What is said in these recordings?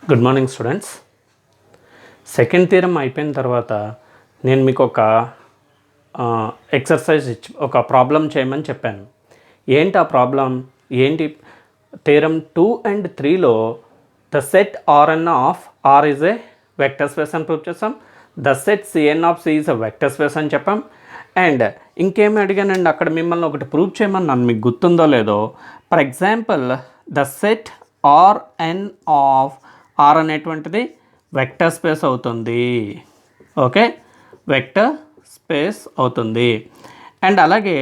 Good morning students. Second theorem అయిపోయిన తర్వాత నేను మీకు ఒక ఎక్సర్సైజ్ ఒక ప్రాబ్లం చేయమని చెప్పాను. ఏంటి ఆ ప్రాబ్లం? ఏంటి? థియరం 2 and 3లో the set Rn of R is a vector space అని ప్రూవ్ చేసాం. The set Cn of C is a vector space అని చెప్పాం. అండ్ ఇంకేమి అడిగానండి అక్కడ మిమ్మల్ని ఒకటి ప్రూవ్ చేయమన్నాను, మీకు గుర్తుందో లేదో. For example the set Rn of R అనేటువంటిది వెక్టర్ స్పేస్ అవుతుంది. ఓకే, వెక్టర్ స్పేస్ అవుతుంది. అండ్ అలాగే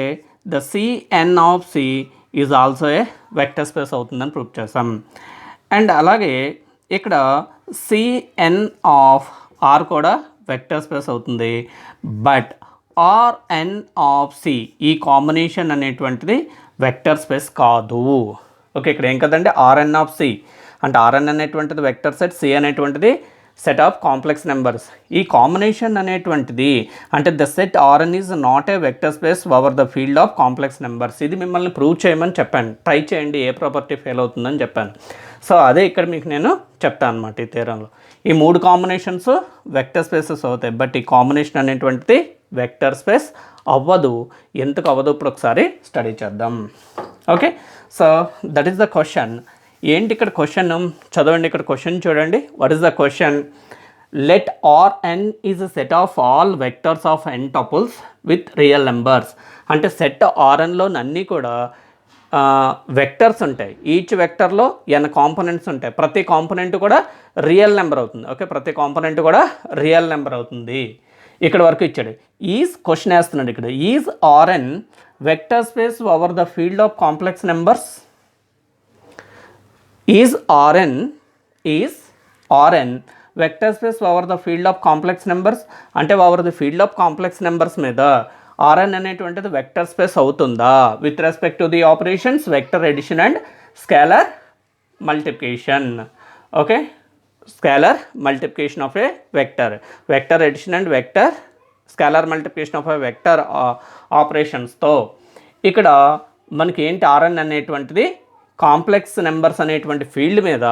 the Cn of C is also a vector space అవుతుందని ప్రూవ్ చేసాం. అండ్ అలాగే ఇక్కడ Cn ఆఫ్ ఆర్ కూడా వెక్టర్ స్పేస్ అవుతుంది. బట్ Rn ఆఫ్ సి ఈ కాంబినేషన్ అనేటువంటిది వెక్టర్ స్పేస్ కాదు. ఓకే, ఇక్కడ ఏం కదండి, Rn ఆఫ్ సి అంటే Rn అనేటువంటిది వెక్టర్ సెట్, సి అనేటువంటిది సెట్ ఆఫ్ కాంప్లెక్స్ నెంబర్స్. ఈ కాంబినేషన్ అనేటువంటిది అంటే the set Rn is not a vector space over the field of complex numbers. ఇది మిమ్మల్ని ప్రూవ్ చేయమని చెప్పాను. ట్రై చేయండి, ఏ ప్రాపర్టీ ఫెయిల్ అవుతుందని చెప్పాను. సో అదే ఇక్కడ మీకు నేను చెప్తాను అనమాట. ఈ థియరంలో ఈ మూడు కాంబినేషన్స్ వెక్టర్ స్పేసెస్ అవుతాయి, బట్ ఈ కాంబినేషన్ అనేటువంటిది వెక్టర్ స్పేస్ అవ్వదు. ఎందుకు అవ్వదు ఇప్పుడు ఒకసారి స్టడీ చేద్దాం. Okay, so that is the question. ఏంటి ఇక్కడ క్వశ్చన్? చదవండి, ఇక్కడ క్వశ్చన్ చూడండి. What is the question? Let Rn is a set of all vectors of n tuples with real numbers. అంటే సెట్ Rnలో అన్నీ కూడా వెక్టర్స్ ఉంటాయి. ఈచ్ వెక్టర్లో n కాంపోనెంట్స్ ఉంటాయి. ప్రతి కాంపోనెంట్ కూడా రియల్ నెంబర్ అవుతుంది. ఓకే, ప్రతి కాంపోనెంట్ కూడా రియల్ నెంబర్ అవుతుంది. ఇక్కడ వరకు ఇచ్చాడు. ఈజ్ క్వశ్చన్ వేస్తున్నాడు ఇక్కడ. Is Rn vector space over the field of complex numbers? Is Rn vector space over the field of complex numbers? అంటే over the field of complex numbers మీద Rn అనేటువంటిది vector space అవుతుందా with respect to the operations vector addition and scalar multiplication. Okay, scalar multiplication of a vector, vector addition and vector scalar multiplication of a vector ఆపరేషన్స్తో ఇక్కడ మనకి ఏంటి, Rn అనేటువంటిది complex numbers అనేటువంటి field మీద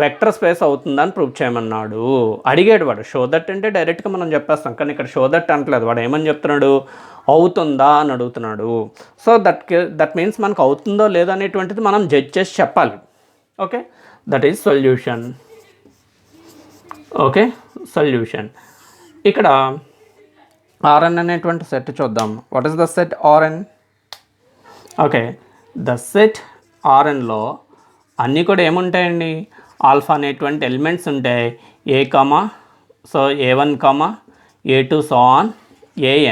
vector space అవుతుందని prove చేయమన్నాడు. అడిగాడు వాడు. షో దట్ అంటే డైరెక్ట్గా మనం చెప్పేస్తాం, కానీ ఇక్కడ షో దట్ అంటలేదు. వాడు ఏమని చెప్తున్నాడు? అవుతుందా అని అడుగుతున్నాడు. సో దట్ మీన్స్ మనకు అవుతుందో లేదో అనేటువంటిది మనం జడ్జ్ చేసి చెప్పాలి. Okay, that is solution. Okay, solution. ఇక్కడ Rn అనేటువంటి సెట్ చూద్దాం. What is the set Rn? Okay, the set Rnలో అన్నీ కూడా ఏముంటాయండి? ఆల్ఫా అనేటువంటి ఎలిమెంట్స్ ఉంటాయి. A comma, so A1 comma A2 so on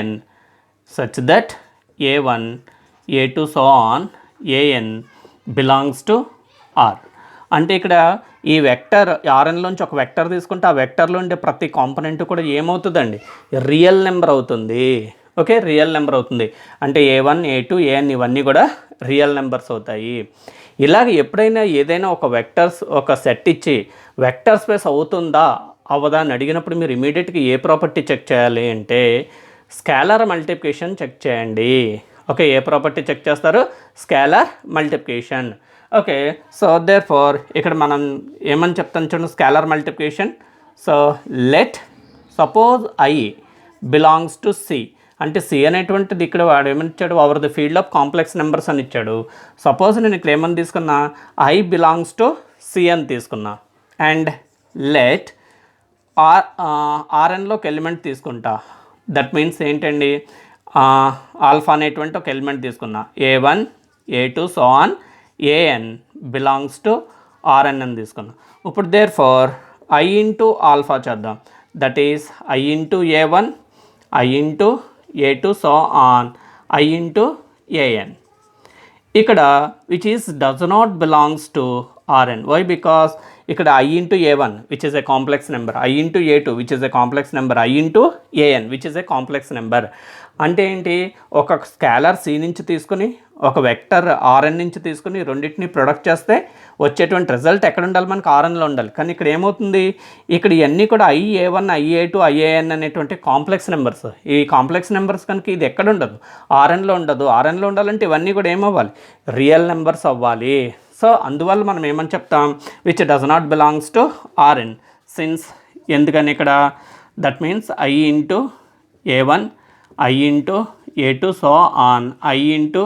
An such that A1 A2 so on An belongs to R. అంటే ఇక్కడ ఈ వెక్టర్ Rnలోంచి ఒక వెక్టర్ తీసుకుంటే ఆ వెక్టర్లో ఉండే ప్రతి కాంపోనెంట్ కూడా ఏమవుతుందండి? రియల్ నెంబర్ అవుతుంది. ఓకే, రియల్ నెంబర్ అవుతుంది. అంటే A1 A2 An ఇవన్నీ కూడా రియల్ నెంబర్స్ అవుతాయి. ఇలాగ ఎప్పుడైనా ఏదైనా ఒక వెక్టర్స్ ఒక సెట్ ఇచ్చి వెక్టర్ స్పేస్ అవుతుందా అవ్వదా అని అడిగినప్పుడు మీరు ఇమీడియట్గా ఏ ప్రాపర్టీ చెక్ చేయాలి అంటే స్కేలర్ మల్టిప్లికేషన్ చెక్ చేయండి. ఓకే, ఏ ప్రాపర్టీ చెక్ చేస్తారు? Scalar multiplication. Okay, so therefore ఇక్కడ మనం ఏమని చెప్తాను చూడండి, scalar multiplication. So let suppose I belongs to C. అంటే సి అనేటువంటిది ఇక్కడ వాడు ఏమని ఇచ్చాడు? Over the field of complex numbers అని ఇచ్చాడు. సపోజ్ నేను ఇక్కడ ఏమని తీసుకున్నా? I బిలాంగ్స్ టు సి అని తీసుకున్నా. అండ్ లెట్ Rnలోకి ఎలిమెంట్ తీసుకుంటా. దట్ మీన్స్ ఏంటండి? ఆల్ఫా అనేటువంటి ఒక ఎలిమెంట్ తీసుకున్నా. A1 A2 so on An belongs to Rn అని తీసుకున్నా. ఇప్పుడు therefore I into alpha చేద్దాం. That is I into A1 I into A2 so on I into An. ఇక్కడ which is does not belongs to Rn. Why? Because ఇక్కడ I into A1 which is a complex number, I into A2 which is a complex number, I into An which is a complex number. అంటే ఏంటి? ఒక scalar C నుంచి తీసుకుని ఒక vector Rn నుంచి తీసుకుని రెండింటిని ప్రొడక్ట్ చేస్తే వచ్చేటువంటి రిజల్ట్ ఎక్కడ ఉండాలి? మనకు Rnలో ఉండాలి. కానీ ఇక్కడ ఏమవుతుంది? ఇక్కడ ఇవన్నీ కూడా IA1 IA2 IAN అనేటువంటి కాంప్లెక్స్ నెంబర్స్. ఈ కాంప్లెక్స్ నెంబర్స్ కనుక ఇది ఎక్కడ ఉండదు? Rnలో ఉండదు. Rnలో ఉండాలంటే ఇవన్నీ కూడా ఏమవ్వాలి? రియల్ నెంబర్స్ అవ్వాలి. సో అందువల్ల మనం ఏమని చెప్తాం, which does not belongs to Rn. Since ఎందుకని ఇక్కడ that means I into A1, I into A2 so on I into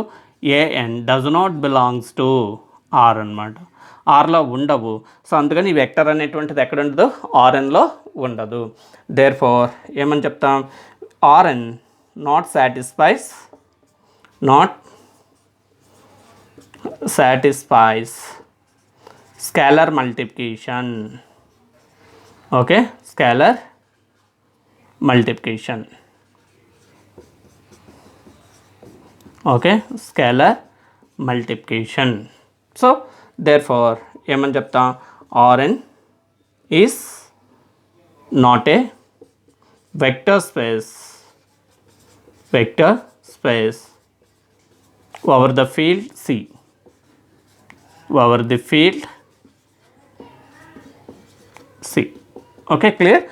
An does not belongs to R అనమాట. ఆర్లో ఉండవు. సో అందుకని ఈ వెక్టర్ అనేటువంటిది ఎక్కడ ఉండదు, Rnలో ఉండదు. దేర్ ఫోర్ ఏమని చెప్తాం, Rn not satisfies scalar multiplication. Okay, scalar multiplication. Okay, scalar multiplication. So therefore ఏమని చెప్తాం, Rn is not a vector space over the field C, over the field C. Okay, clear?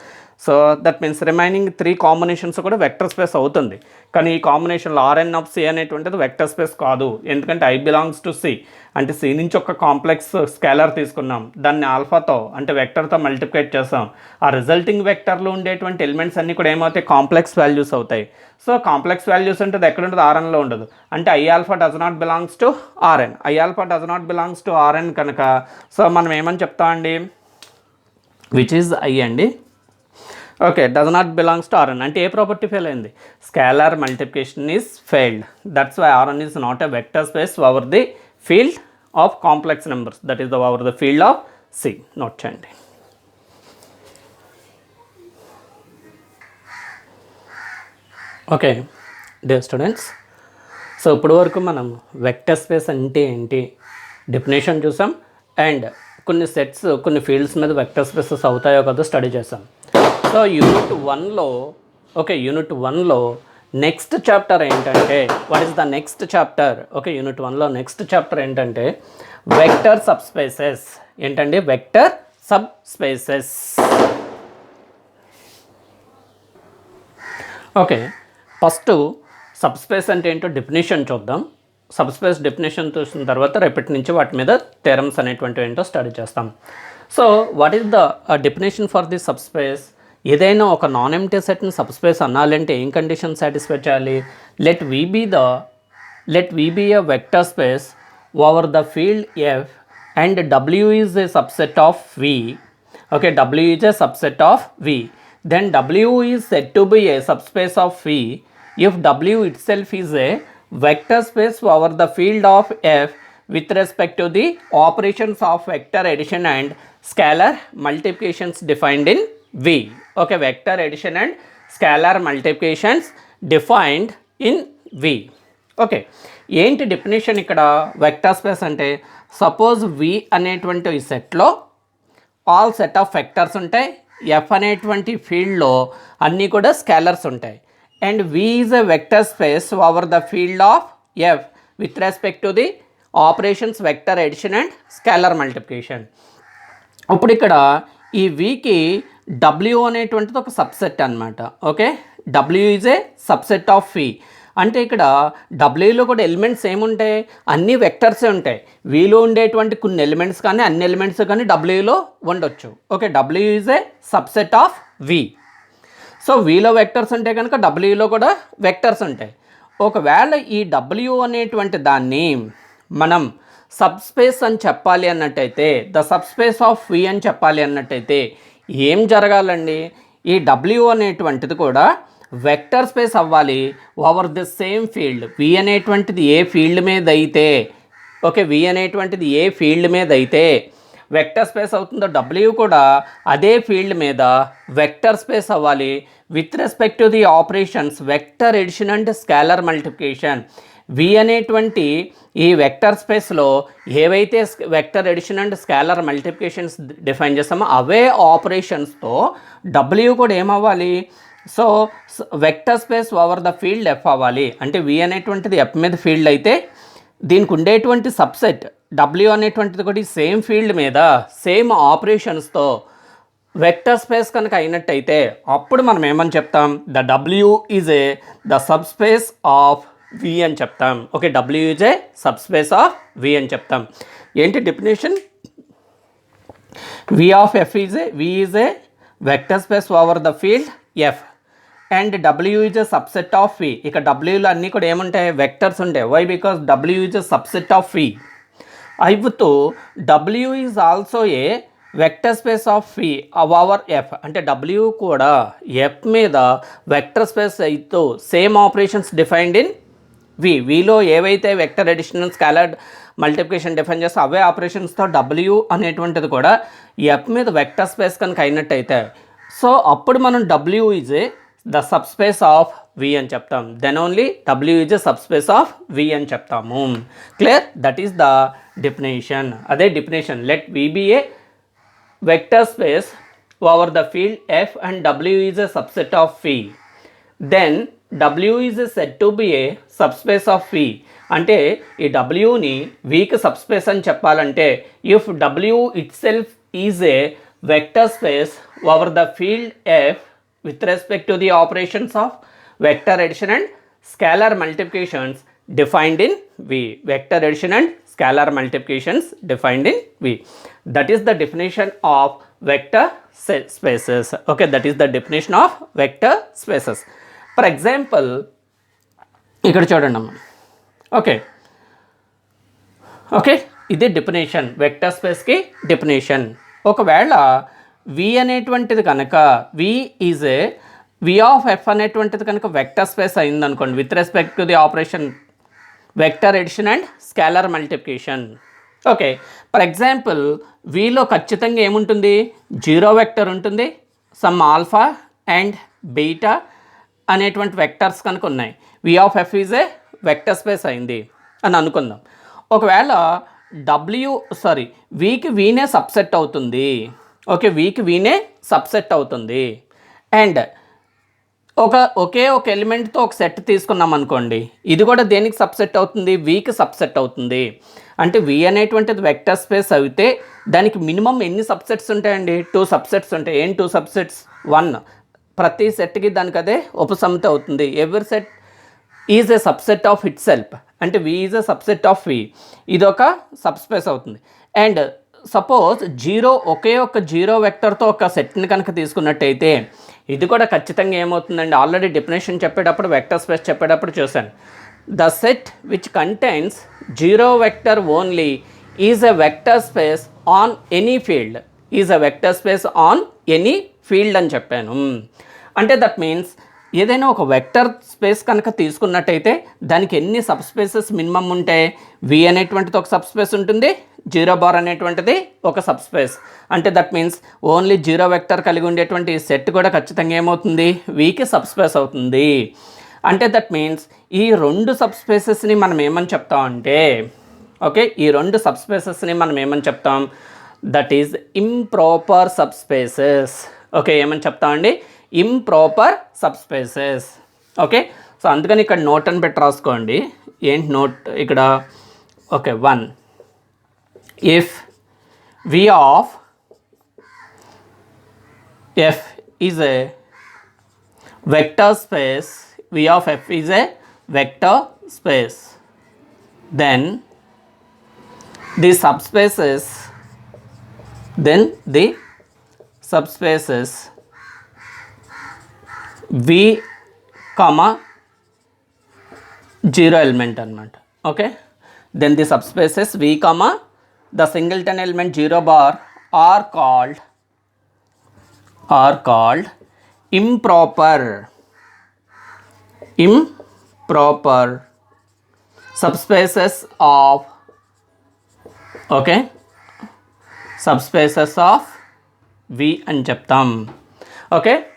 So that means remaining 3 combinations కూడా vector space అవుతుంది. కానీ ఈ కాంబినేషన్లో Rn of C అనేటువంటిది vector space కాదు. ఎందుకంటే I బిలాంగ్స్ టు C అంటే C నుంచి ఒక కాంప్లెక్స్ స్కేలర్ తీసుకున్నాం, దాన్ని ఆల్ఫాతో అంటే వెక్టర్తో మల్టిప్లికేట్ చేస్తాం. ఆ రిజల్టింగ్ వెక్టర్లో ఉండేటువంటి ఎలిమెంట్స్ అన్నీ కూడా ఏమవుతాయి, కాంప్లెక్స్ వాల్యూస్ అవుతాయి. సో కాంప్లెక్స్ వాల్యూస్ అంటే ఎక్కడ ఉంటుంది, Rnలో ఉండదు. అంటే I alpha does not belongs to Rn. I alpha does not belongs to Rn కనుక సో మనం ఏమని చెప్తామండి, విచ్ ఈజ్ I అండి. Okay, does not belongs to Rn అంటే ఏ ప్రాపర్టీ ఫెయిల్ అయింది, scalar multiplication is failed. That's why Rn is not a vector space over the field of complex numbers, that is over the field of C. Note చేయండి. Okay dear students, so ఇప్పటి వరకు మనం vector space అంటే ఏంటి definition చూసాం, and కొన్ని sets కొన్ని fields మీద వెక్టర్ స్పేసెస్ అవుతాయో కదా స్టడీ చేసాం. సో యూనిట్ 1లో నెక్స్ట్ చాప్టర్ ఏంటంటే, what is the next chapter? Okay, unit 1లో నెక్స్ట్ చాప్టర్ ఏంటంటే వెక్టర్ సబ్ స్పేసెస్. ఏంటండి, vector subspaces. Okay, first subspace అంటే ఏంటో డెఫినేషన్ చూద్దాం. సబ్ స్పేస్ డెఫినేషన్ చూసిన తర్వాత రేపటి నుంచి వాటి మీద థెరమ్స్ అనేటువంటివి ఏంటో స్టడీ చేస్తాం. So what is the definition for the subspace? ఏదైనా ఒక నాన్ ఎంప్టీ సెట్ని సబ్ స్పేస్ అనాలంటే ఏం కండిషన్ సాటిస్ఫై చేయాలి? Let V be a vector space over the field F and W is a subset of V. Okay, W is a subset of V. Then W is said to be a subspace of V if W itself is a vector space over the field of F with respect to the operations of vector addition and scalar multiplications defined in V. Okay, vector addition and scalar multiplications defined in V. Okay, ఏంటి definition ఇక్కడ? Vector space అంటే suppose V అనేటువంటి ఈ సెట్లో all set of vectors ఉంటాయి, F అనేటువంటి ఫీల్డ్లో అన్నీ కూడా స్కేలర్స్ ఉంటాయి, and V is a vector space over the field of F with respect to the operations vector addition and scalar multiplication. ఇప్పుడు ఇక్కడ ఈ Vకి W అనేటువంటిది ఒక సబ్సెట్ అనమాట. Okay, W is a subset of V అంటే ఇక్కడ డబ్ల్యూలో కూడా ఎలిమెంట్స్ ఏముంటాయి, అన్ని వెక్టర్సే ఉంటాయి. వీలో ఉండేటువంటి కొన్ని ఎలిమెంట్స్ కానీ అన్ని ఎలిమెంట్స్ కానీ డబ్ల్యూలో ఉండొచ్చు. Okay, W is a subset of V. So వీలో వెక్టర్స్ ఉంటాయి కనుక డబ్ల్యూలో కూడా వెక్టర్స్ ఉంటాయి. ఒకవేళ ఈ డబ్ల్యూ అనేటువంటి దాన్ని మనం సబ్ స్పేస్ అని చెప్పాలి అన్నట్టయితే, the subspace of V అని చెప్పాలి అన్నట్టయితే ఏం జరగాలండి, ఈ డబ్ల్యూ అనేటువంటిది కూడా వెక్టర్ స్పేస్ అవ్వాలి ఓవర్ ది సేమ్ ఫీల్డ్. వి అనేటువంటిది ఏ ఫీల్డ్ మీద అయితే, ఓకే, వి అనేటువంటిది ఏ ఫీల్డ్ మీద అయితే వెక్టర్ స్పేస్ అవుతుందో డబ్ల్యూ కూడా అదే ఫీల్డ్ మీద వెక్టర్ స్పేస్ అవ్వాలి with respect to the operations vector addition and scalar multiplication. V అనేటువంటి ఈ వెక్టర్ స్పేస్లో ఏవైతే vector addition and scalar multiplications define చేస్తామో అవే ఆపరేషన్స్తో డబ్ల్యూ కూడా ఏమవ్వాలి, so vector space over the field F అవ్వాలి. అంటే వి అనేటువంటిది ఎఫ్ మీద ఫీల్డ్ అయితే దీనికి ఉండేటువంటి సబ్సెట్ డబ్ల్యూ అనేటువంటిది కూడా సేమ్ ఫీల్డ్ మీద సేమ్ ఆపరేషన్స్తో వెక్టర్ స్పేస్ కనుక అయినట్టయితే అప్పుడు మనం ఏమని చెప్తాం, the W is the subspace of V అని చెప్తాం. Okay, W is a subspace of V అని చెప్తాం. ఏంటి definition? V of F is a V is a vector space over the field F and W is a subset of V. ఇక డబ్ల్యూలో అన్నీ కూడా ఏముంటాయి? వెక్టర్స్ ఉంటాయి. Why? Because W is a subset of V. అయిపోతూ W is also a vector space of V over F. అంటే W కూడా F మీద వెక్టర్ స్పేస్ అయితే same operations defined in V. విలో ఏవైతే vector additional scalar multiplication define చేస్తే అవే ఆపరేషన్స్తో డబ్ల్యూ అనేటువంటిది కూడా ఎఫ్ మీద వెక్టర్ స్పేస్ కనుక అయినట్టయితే సో అప్పుడు మనం W is a the subspace of V అని చెప్తాం. Then only W is a subspace of V అని చెప్తాము. Clear? That is the definition. అదే definition. Let V be a vector space over the field F and W is a subset of V. Then W is a set to be a subspace of V. అంటే ఈ డబ్ల్యూని వీకి subspace అని చెప్పాలంటే if W it self is a vector space over the field F with respect to the operations of vector addition and scalar multiplications defined in V. Vector addition and scalar multiplications defined in V. That is the definition of vector spaces. Okay, that is the definition of vector spaces. For example, ఇక్కడ చూడండి అమ్మ. Okay ఇది definition, vector స్పేస్కి definition. ఒకవేళ V అనేటువంటిది కనుక V is a V of F అనేటువంటిది కనుక vector space అయిందనుకోండి with respect to the operation vector addition and scalar multiplication. Okay, for example విలో ఖచ్చితంగా ఏముంటుంది? జీరో వెక్టర్ ఉంటుంది, సమ్ ఆల్ఫా అండ్ బీటా అనేటువంటి వెక్టర్స్ కనుక ఉన్నాయి. V of F is a vector space అయింది అని అనుకుందాం. ఒకవేళ వీకి వీనే సబ్సెట్ అవుతుంది. ఓకే, వీకి వీనే సబ్సెట్ అవుతుంది. అండ్ ఒకే ఒక ఎలిమెంట్తో ఒక సెట్ తీసుకున్నాం అనుకోండి, ఇది కూడా దేనికి సబ్సెట్ అవుతుంది? వీకి సబ్సెట్ అవుతుంది. అంటే వి అనేటువంటిది వెక్టర్ స్పేస్ అయితే దానికి మినిమం ఎన్ని సబ్సెట్స్ ఉంటాయండి? 2 సబ్సెట్స్ ఉంటాయి. ఏం 2 సబ్సెట్స్? 1 ప్రతి సెట్కి దానికి అదే ఉపసమితి అవుతుంది. Every set is a subset of it self. అంటే వి ఈజ్ ఏ సబ్సెట్ ఆఫ్ వి, ఇది ఒక సబ్స్పేస్ అవుతుంది. అండ్ సపోజ్ ఒకే ఒక జీరో వెక్టర్తో ఒక సెట్ని కనుక తీసుకున్నట్టయితే ఇది కూడా ఖచ్చితంగా ఏమవుతుందండి? ఆల్రెడీ డెఫినేషన్ చెప్పేటప్పుడు వెక్టర్ స్పేస్ చెప్పేటప్పుడు చూశాను. The set which contains zero vector only is a vector space on any field. Is a vector space on any field అని చెప్పాను. అంటే దట్ మీన్స్ ఏదైనా ఒక వెక్టర్ స్పేస్ కనుక తీసుకున్నట్టయితే దానికి ఎన్ని సబ్ స్పేసెస్ మినిమం ఉంటాయి? వి అనేటువంటిది ఒక సబ్ స్పేస్ ఉంటుంది, జీరో బార్ అనేటువంటిది ఒక సబ్ స్పేస్. అంటే that means only zero vector కలిగి ఉండేటువంటి సెట్ కూడా ఖచ్చితంగా ఏమవుతుంది? వీకి సబ్ స్పేస్ అవుతుంది. అంటే దట్ మీన్స్ ఈ 2 సబ్ స్పేసెస్ని మనం ఏమని చెప్తాం అంటే ఈ 2 సబ్ స్పేసెస్ని మనం ఏమని చెప్తాం? That is improper sub spaces. ఏమని చెప్తామండి? Improper sub spaces. సో అందుకని ఇక్కడ నోట్ అని పెట్టి రాసుకోండి. ఏంటి నోట్ ఇక్కడ? 1 if v of f is a vector space, v of f is a vector space, then the subspaces v comma 0 element అన్నమాట. Then the subspaces v comma the singleton element 0 bar are called improper subspaces of subspaces of V అని చెప్తాం.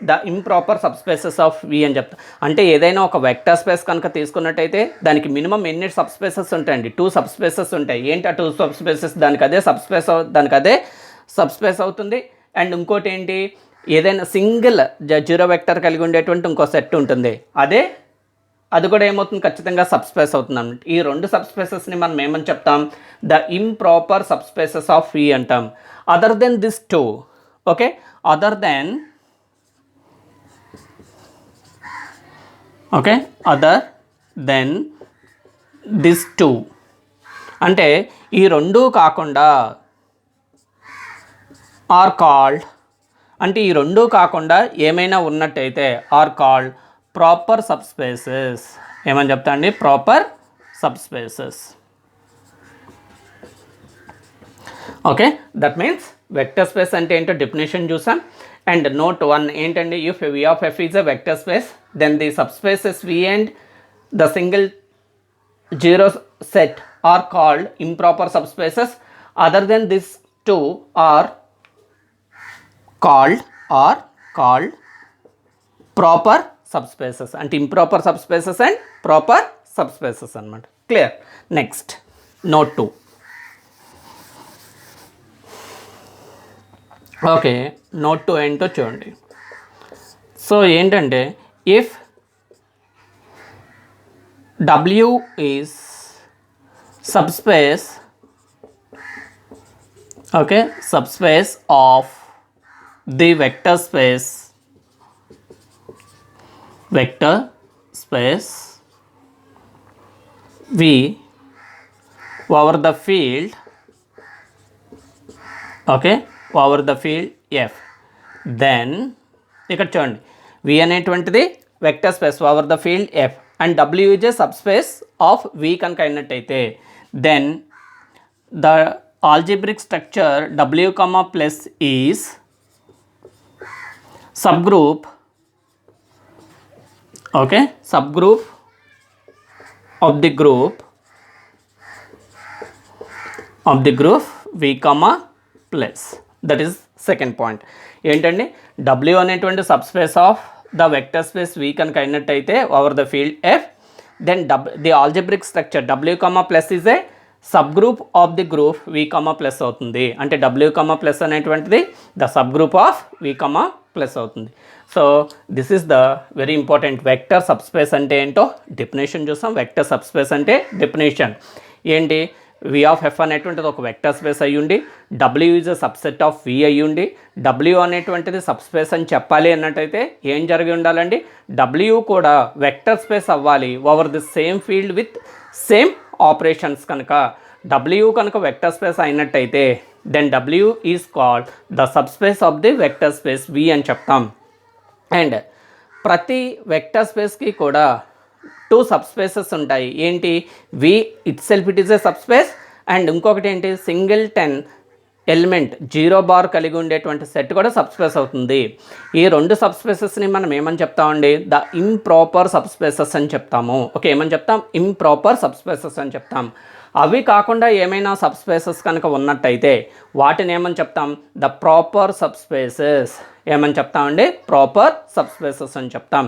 The improper subspaces of V అని చెప్తాం. అంటే ఏదైనా ఒక vector space కనుక తీసుకున్నట్టయితే దానికి మినిమం ఎన్ని సబ్స్పేసెస్ ఉంటాయండి? 2 సబ్స్పేసెస్ ఉంటాయి. ఏంటి ఆ 2 సబ్స్పేసెస్? దానికి అదే సబ్స్పేస్ అవుతుంది. అండ్ ఇంకోటి ఏంటి? ఏదైనా సింగిల్ జీరో వెక్టర్ కలిగి ఉండేటువంటి ఇంకో సెట్ ఉంటుంది, అది కూడా ఏమవుతుంది? ఖచ్చితంగా సబ్స్పేస్ అవుతుంది అన్నమాట. ఈ 2 సబ్స్పేసెస్ని మనం ఏమని చెప్తాం? The improper subspaces of V అంటాం. Other than this 2 other than this two అంటే ఈ రెండు కాకుండా ఆర్ కాల్డ్ అంటే ఈ రెండు కాకుండా ఏమైనా ఉన్నట్టయితే ఆర్ కాల్డ్ ప్రాపర్ సబ్స్పేసెస్. ఏమని చెప్తా అండి? Proper subspaces. Okay, that means vector space అంటే ఏంటో డెఫినేషన్ చూసాం. అండ్ నోట్ 1 ఏంటండి? If V of F is a vector space, then the subspaces V and the single zero set are called improper subspaces. Other than these two are called proper subspaces. అంటే improper subspaces and proper subspaces అన్నమాట. Clear? Next note 2. Okay, note 2 ఏంటో చూడండి. So ఏంటంటే if W is subspace, okay, subspace of the vector space V over the field, okay, over the field F, then ఇక్కడ చూడండి V అనేటువంటిది vector space over the field F and W is a subspace of V కనుక అయినట్టయితే then the algebraic structure W, plus is subgroup, okay, subgroup of the group V, plus. That is second point. ఏంటండి? W అనేటువంటి subspace of the vector space V కనుక అయినట్టయితే over the field F, then the algebraic structure W, plus is a subgroup of the group V, plus అవుతుంది. అంటే W, plus అనేటువంటిది the subgroup of V, plus అవుతుంది. So this is the very important. Vector subspace అంటే ఏంటో definition చూసాం. Vector subspace అంటే definition ఏంటి? V of F అనేటువంటిది ఒక వెక్టర్ స్పేస్ అయ్యుండి, W is a subset of V అయ్యుండి, W అనేటువంటిది సబ్స్పేస్ అని చెప్పాలి అన్నట్టయితే ఏం జరిగి ఉండాలండి? W కూడా వెక్టర్ స్పేస్ అవ్వాలి over the same field with same operations. కనుక W కనుక వెక్టర్ స్పేస్ అయినట్టయితే then W is called the subspace of the vector space V అని చెప్తాం. అండ్ ప్రతి వెక్టర్ స్పేస్కి కూడా 2 సబ్స్పేసెస్ ఉంటాయి. ఏంటి? V it self it is a subspace and ఇంకొకటి ఏంటి? సింగిల్ 10 ఎలిమెంట్ 0 బార్ కలిగి ఉండేటువంటి సెట్ కూడా సబ్స్పేస్ అవుతుంది. ఈ 2 సబ్స్పేసెస్ని మనం ఏమని చెప్తామండి? ద ఇంప్రాపర్ సబ్స్పేసెస్ అని చెప్తాము. ఓకే, ఏమని చెప్తాం? ఇంప్రాపర్ సబ్స్పేసెస్ అని చెప్తాం. అవి కాకుండా ఏమైనా సబ్స్పేసెస్ కనుక ఉన్నట్టయితే వాటిని ఏమని చెప్తాం? The proper subspaces. ఏమని చెప్తామండి? ప్రాపర్ సబ్స్పేసెస్ అని చెప్తాం.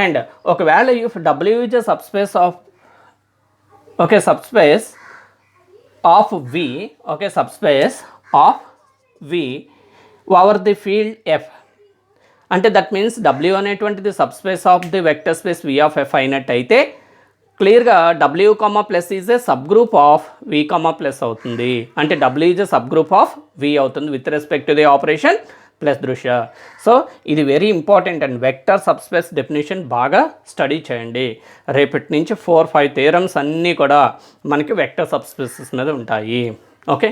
అండ్ ఒకవేళ if W is a subspace of, okay, subspace of V, okay, subspace of V over the field F అంటే దట్ మీన్స్ W అనేటువంటిది subspace of the vector space V of F అయినట్టయితే క్లియర్గా W, plus is a subgroup of V, plus అవుతుంది. అంటే W is a subgroup of V అవుతుంది with respect to the operation plus దృశ్య. So ఇది very important and vector subspace definition బాగా study చేయండి. రేపటి నుంచి 4-5 థియరమ్స్ అన్నీ కూడా మనకి వెక్టర్ సబ్స్పేసెస్ మీద ఉంటాయి. ఓకే.